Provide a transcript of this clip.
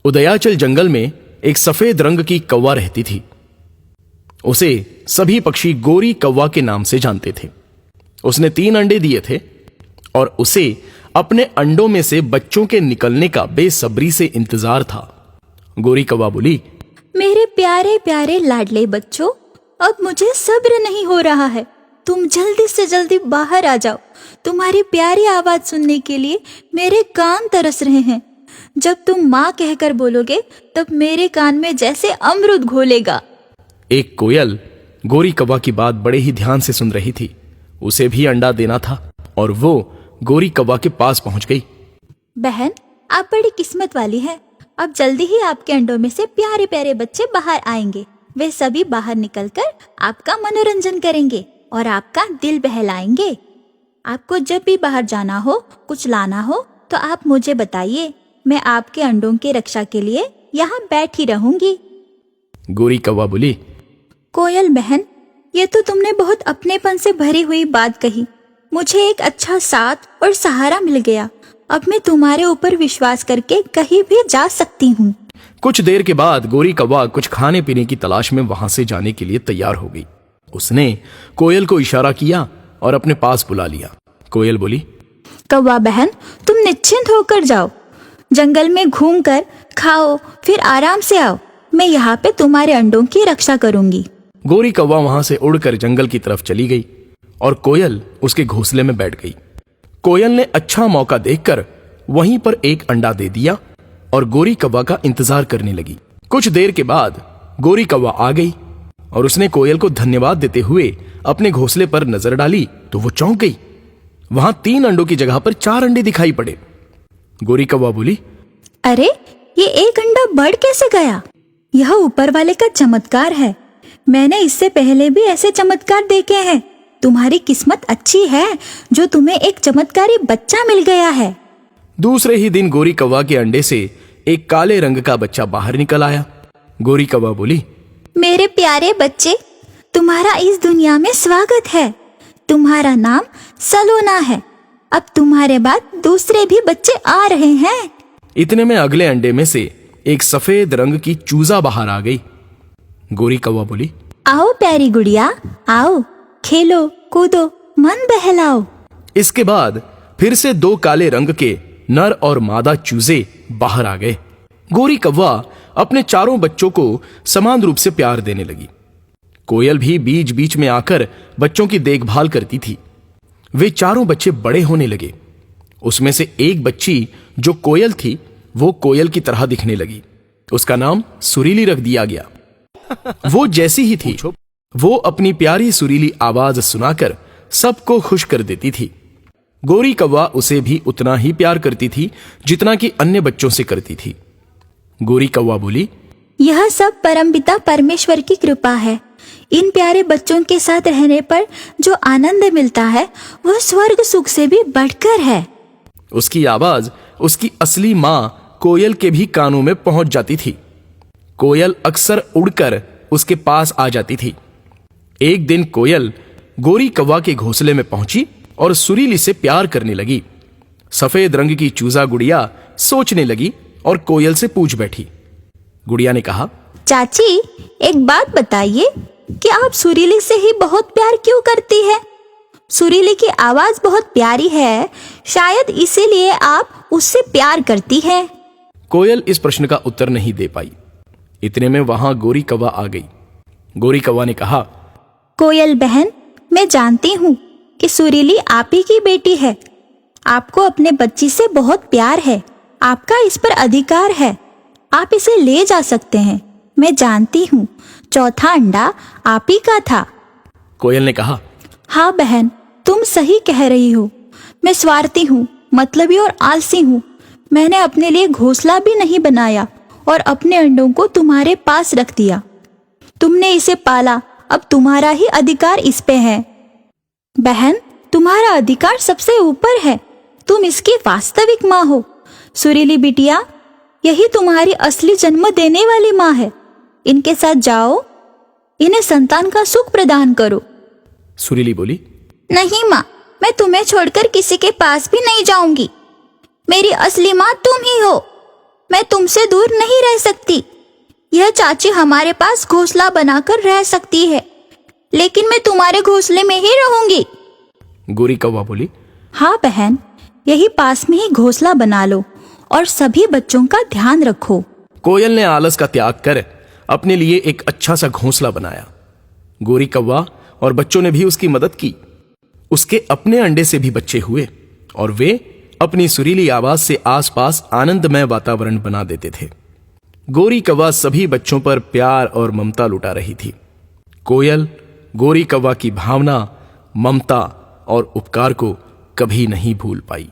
उदयाचल जंगल में एक सफेद रंग की कौवा रहती थी। उसे सभी पक्षी गोरी कौवा के नाम से जानते थे। उसने 3 अंडे दिए थे और उसे अपने अंडों में से बच्चों के निकलने का बेसब्री से इंतजार था। गोरी कौवा बोली, मेरे प्यारे प्यारे लाडले बच्चों, अब मुझे सब्र नहीं हो रहा है। तुम जल्दी से जल्दी बाहर आ जाओ। तुम्हारी प्यारी आवाज सुनने के लिए मेरे कान तरस रहे हैं। जब तुम माँ कहकर बोलोगे तब मेरे कान में जैसे अमृत घोलेगा। एक कोयल गोरी कौवा की बात बड़े ही ध्यान से सुन रही थी। उसे भी अंडा देना था और वो गोरी कौवा के पास पहुंच गई। बहन, आप बड़ी किस्मत वाली है। अब जल्दी ही आपके अंडों में से प्यारे प्यारे बच्चे बाहर आएंगे। वे सभी बाहर निकलकर आपका मनोरंजन करेंगे और आपका दिल बहलाएंगे। आपको जब भी बाहर जाना हो, कुछ लाना हो तो आप मुझे बताइए। मैं आपके अंडों की रक्षा के लिए यहाँ बैठी रहूंगी। गोरी कौवा बोली, कोयल बहन, ये तो तुमने बहुत अपनेपन से भरी हुई बात कही। मुझे एक अच्छा साथ और सहारा मिल गया। अब मैं तुम्हारे ऊपर विश्वास करके कहीं भी जा सकती हूँ। कुछ देर के बाद गोरी कौवा कुछ खाने पीने की तलाश में वहां से जाने के लिए तैयार हो गई। उसने कोयल को इशारा किया और अपने पास बुला लिया। कोयल बोली, कौवा बहन, तुम निश्चिंत होकर जाओ। जंगल में घूमकर खाओ, फिर आराम से आओ। मैं यहाँ पे तुम्हारे अंडों की रक्षा करूंगी। गोरी कौवा वहां से उड़कर जंगल की तरफ चली गई और कोयल उसके घोंसले में बैठ गई। कोयल ने अच्छा मौका देखकर वहीं पर एक अंडा दे दिया और गोरी कौवा का इंतजार करने लगी। कुछ देर के बाद गोरी कौवा आ गई और उसने कोयल को धन्यवाद देते हुए अपने घोंसले पर नजर डाली तो वो चौंक गई। वहां 3 अंडों की जगह पर 4 अंडे दिखाई पड़े। गोरी कौवा बोली, अरे, ये एक अंडा बढ़ कैसे गया? यह ऊपर वाले का चमत्कार है। मैंने इससे पहले भी ऐसे चमत्कार देखे हैं। तुम्हारी किस्मत अच्छी है जो तुम्हें एक चमत्कारी बच्चा मिल गया है। दूसरे ही दिन गोरी कौवा के अंडे से एक काले रंग का बच्चा बाहर निकल आया। गोरी कौवा बोली, मेरे प्यारे बच्चे, तुम्हारा इस दुनिया में स्वागत है। तुम्हारा नाम सलोना है। अब तुम्हारे बाद दूसरे भी बच्चे आ रहे हैं। इतने में अगले अंडे में से एक सफेद रंग की चूजा बाहर आ गई। गोरी कौवा बोली, आओ प्यारी गुड़िया, आओ, खेलो कूदो, मन बहलाओ। इसके बाद फिर से 2 काले रंग के नर और मादा चूजे बाहर आ गए। गोरी कौवा अपने चारों बच्चों को समान रूप से प्यार देने लगी। कोयल भी बीच बीच में आकर बच्चों की देखभाल करती थी। वे चारों बच्चे बड़े होने लगे। उसमें से एक बच्ची जो कोयल थी वो कोयल की तरह दिखने लगी। उसका नाम सुरीली रख दिया गया। वो जैसी ही थी वो अपनी प्यारी सुरीली आवाज सुनाकर सबको खुश कर देती थी। गोरी कौवा उसे भी उतना ही प्यार करती थी जितना कि अन्य बच्चों से करती थी। गोरी कौवा बोली, यह सब परमपिता परमेश्वर की कृपा है। इन प्यारे बच्चों के साथ रहने पर जो आनंद मिलता है वह स्वर्ग सुख से भी बढ़कर है। उसकी आवाज उसकी असली माँ कोयल के भी कानों में पहुंच जाती थी। कोयल अक्सर उड़कर उसके पास आ जाती थी। एक दिन कोयल गोरी कौवा के घोंसले में पहुंची और सुरीली से प्यार करने लगी। सफेद रंग की चूजा गुड़िया सोचने लगी और कोयल से पूछ बैठी। गुड़िया ने कहा, चाची, एक बात बताइए कि आप सुरीली से ही बहुत प्यार क्यों करती है? सुरीली की आवाज बहुत प्यारी है, शायद इसीलिए आप उससे प्यार करती है। कोयल इस प्रश्न का उत्तर नहीं दे पाई। इतने में वहां गोरी कौवा आ गई। गोरी कौवा ने कहा, कोयल बहन, मैं जानती हूँ कि सुरीली आप ही की बेटी है। आपको अपने बच्ची से बहुत प्यार है। आपका इस पर अधिकार है। आप इसे ले जा सकते हैं। मैं जानती हूँ चौथा अंडा आप ही का था। कोयल ने कहा, हाँ बहन, तुम सही कह रही हो। मैं स्वार्थी हूँ, मतलबी और आलसी हूँ। मैंने अपने लिए घोंसला भी नहीं बनाया और अपने अंडों को तुम्हारे पास रख दिया। तुमने इसे पाला, अब तुम्हारा ही अधिकार इस पे है। बहन, तुम्हारा अधिकार सबसे ऊपर है। तुम इसकी वास्तविक माँ हो। सुरीली बिटिया, यही तुम्हारी असली जन्म देने वाली माँ है। इनके साथ जाओ, इन्हें संतान का सुख प्रदान करो। सुरीली बोली, नहीं माँ, मैं तुम्हें छोड़कर किसी के पास भी नहीं जाऊंगी। मेरी असली माँ तुम ही हो। मैं तुमसे दूर नहीं रह सकती। यह चाची हमारे पास घोंसला बनाकर रह सकती है, लेकिन मैं तुम्हारे घोंसले में ही रहूंगी। गोरी कौवा बोली, हाँ बहन, यही पास में ही घोंसला बना लो और सभी बच्चों का ध्यान रखो। कोयल ने आलस का त्याग कर अपने लिए एक अच्छा सा घोंसला बनाया। गोरी कौवा और बच्चों ने भी उसकी मदद की। उसके अपने अंडे से भी बच्चे हुए और वे अपनी सुरीली आवाज से आसपास आनंदमय वातावरण बना देते थे। गोरी कौवा सभी बच्चों पर प्यार और ममता लुटा रही थी। कोयल गोरी कौवा की भावना, ममता और उपकार को कभी नहीं भूल पाई।